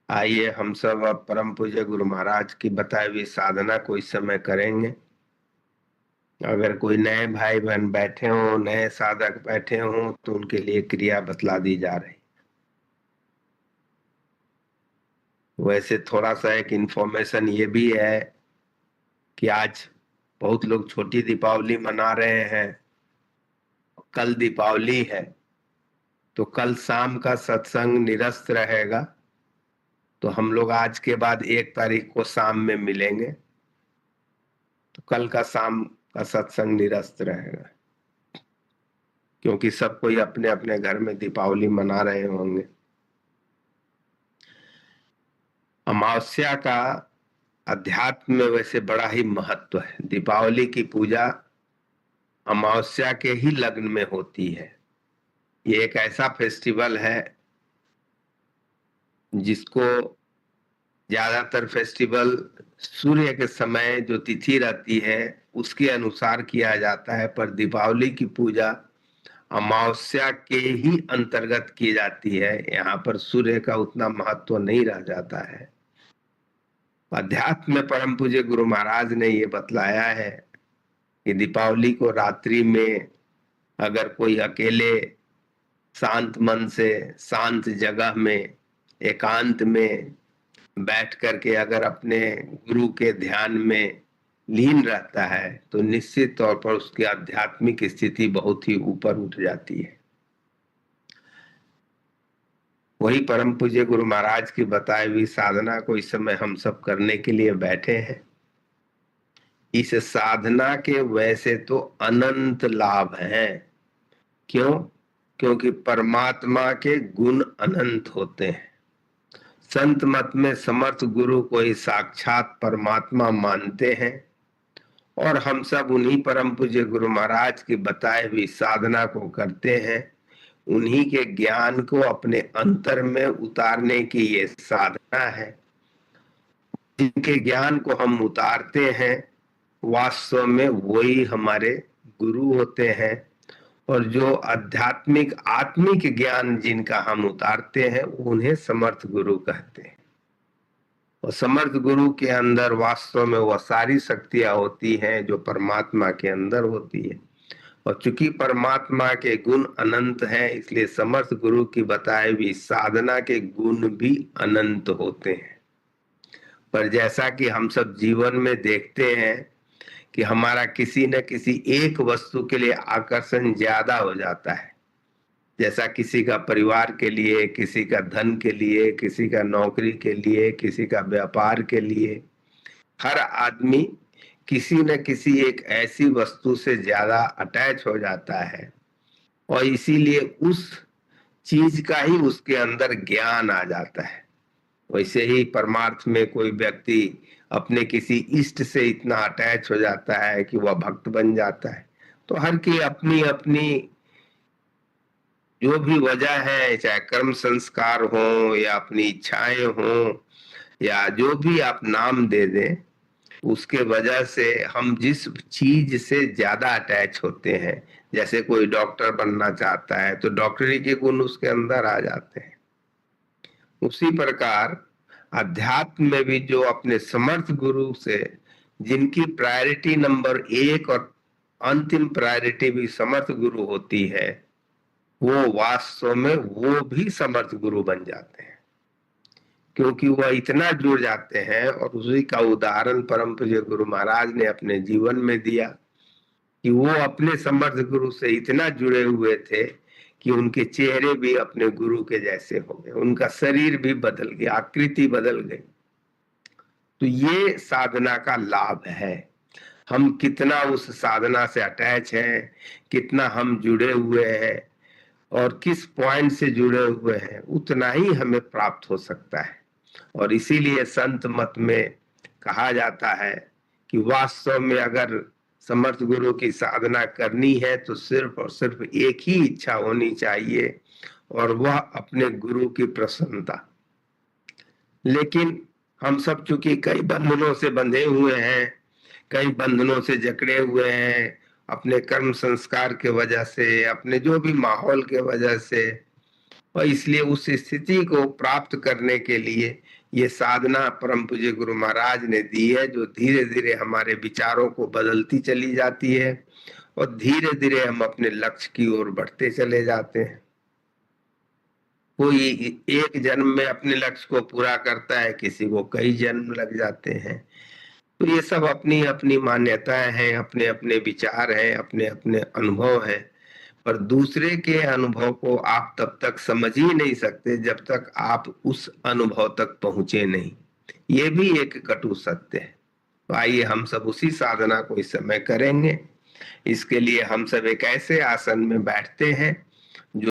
आइए हम सब अब परम पूज्य गुरु महाराज की बताई हुई साधना को इस समय करेंगे। अगर कोई नए भाई बहन बैठे हों, नए साधक बैठे हों, तो उनके लिए क्रिया बतला दी जा रही। वैसे थोड़ा सा एक इन्फॉर्मेशन ये भी है कि आज बहुत लोग छोटी दीपावली मना रहे हैं। कल दीपावली है, तो कल शाम का सत्संग निरस्त रहेगा। तो हम लोग आज के बाद 1 तारीख को शाम में मिलेंगे। तो कल का शाम का सत्संग निरस्त रहेगा, क्योंकि सब कोई अपने अपने घर में दीपावली मना रहे होंगे। अमावस्या का अध्यात्म में वैसे बड़ा ही महत्व है। दीपावली की पूजा अमावस्या के ही लग्न में होती है। ये एक ऐसा फेस्टिवल है जिसको ज्यादातर फेस्टिवल सूर्य के समय जो तिथि रहती है उसके अनुसार किया जाता है, पर दीपावली की पूजा अमावस्या के ही अंतर्गत की जाती है। यहाँ पर सूर्य का उतना महत्व नहीं रह जाता है। अध्यात्म में परम पूज्य गुरु महाराज ने ये बतलाया है कि दीपावली को रात्रि में अगर कोई अकेले शांत मन से शांत जगह में एकांत में बैठ करके अगर अपने गुरु के ध्यान में लीन रहता है, तो निश्चित तौर पर उसकी आध्यात्मिक स्थिति बहुत ही ऊपर उठ जाती है। वही परम पूज्य गुरु महाराज की बताई हुई साधना को इस समय हम सब करने के लिए बैठे हैं। इस साधना के वैसे तो अनंत लाभ हैं। क्यों? क्योंकि परमात्मा के गुण अनंत होते हैं। संत मत में समर्थ गुरु को ही साक्षात परमात्मा मानते हैं, और हम सब उन्हीं परम पूज्य गुरु महाराज की बताई हुई साधना को करते हैं। उन्हीं के ज्ञान को अपने अंतर में उतारने की ये साधना है। जिनके ज्ञान को हम उतारते हैं वास्तव में वही हमारे गुरु होते हैं, और जो आध्यात्मिक आत्मिक ज्ञान जिनका हम उतारते हैं उन्हें समर्थ गुरु कहते हैं। और समर्थ गुरु के अंदर वास्तव में वह सारी शक्तियां होती हैं जो परमात्मा के अंदर होती है। और चूंकि परमात्मा के गुण अनंत हैं, इसलिए समर्थ गुरु की बताई हुई साधना के गुण भी अनंत होते हैं। पर जैसा कि हम सब जीवन में देखते हैं कि हमारा किसी न किसी एक वस्तु के लिए आकर्षण ज्यादा हो जाता है। जैसा किसी का परिवार के लिए, किसी का धन के लिए, किसी का नौकरी के लिए, किसी का व्यापार के लिए, हर आदमी किसी न किसी एक ऐसी वस्तु से ज्यादा अटैच हो जाता है, और इसीलिए उस चीज का ही उसके अंदर ज्ञान आ जाता है। वैसे ही परमार्थ में कोई व्यक्ति अपने किसी इष्ट से इतना अटैच हो जाता है कि वह भक्त बन जाता है। तो हर की अपनी अपनी जो भी वजह है, चाहे कर्म संस्कार हो या अपनी इच्छाएं हो या जो भी आप नाम दे दें, उसके वजह से हम जिस चीज से ज्यादा अटैच होते हैं, जैसे कोई डॉक्टर बनना चाहता है तो डॉक्टरी के गुण उसके अंदर आ जाते हैं। उसी प्रकार अध्यात्म में भी जो अपने समर्थ गुरु से जिनकी प्रायोरिटी नंबर 1 और अंतिम प्रायोरिटी भी समर्थ गुरु होती है, वो वास्तव में वो भी समर्थ गुरु बन जाते हैं, क्योंकि वह इतना जुड़ जाते हैं। और उसी का उदाहरण परम पूज्य गुरु महाराज ने अपने जीवन में दिया कि वो अपने समर्थ गुरु से इतना जुड़े हुए थे कि उनके चेहरे भी अपने गुरु के जैसे हो गए, उनका शरीर भी बदल गया, आकृति बदल गई। तो ये साधना का लाभ है। हम कितना उस साधना से अटैच हैं, कितना हम जुड़े हुए हैं और किस पॉइंट से जुड़े हुए हैं, उतना ही हमें प्राप्त हो सकता है। और इसीलिए संत मत में कहा जाता है कि वास्तव में अगर समर्थ गुरु की साधना करनी है तो सिर्फ और सिर्फ एक ही इच्छा होनी चाहिए, और वह अपने गुरु की प्रसन्नता। लेकिन हम सब चूंकि कई बंधनों से बंधे हुए हैं, कई बंधनों से जकड़े हुए हैं, अपने कर्म संस्कार के वजह से, अपने जो भी माहौल के वजह से, और इसलिए उस स्थिति को प्राप्त करने के लिए ये साधना परम पूज्य गुरु महाराज ने दी है, जो धीरे धीरे हमारे विचारों को बदलती चली जाती है और धीरे धीरे हम अपने लक्ष्य की ओर बढ़ते चले जाते हैं। कोई एक जन्म में अपने लक्ष्य को पूरा करता है, किसी को कई जन्म लग जाते हैं। तो ये सब अपनी अपनी मान्यताएं हैं, अपने अपने विचार हैं, अपने अपने अनुभव हैं। पर दूसरे के अनुभव को आप तब तक समझ ही नहीं सकते जब तक आप उस अनुभव तक पहुंचे नहीं। ये भी एक कटु सत्य है। तो आइए हम सब उसी साधना को इस समय करेंगे। इसके लिए हम सब एक ऐसे आसन में बैठते हैं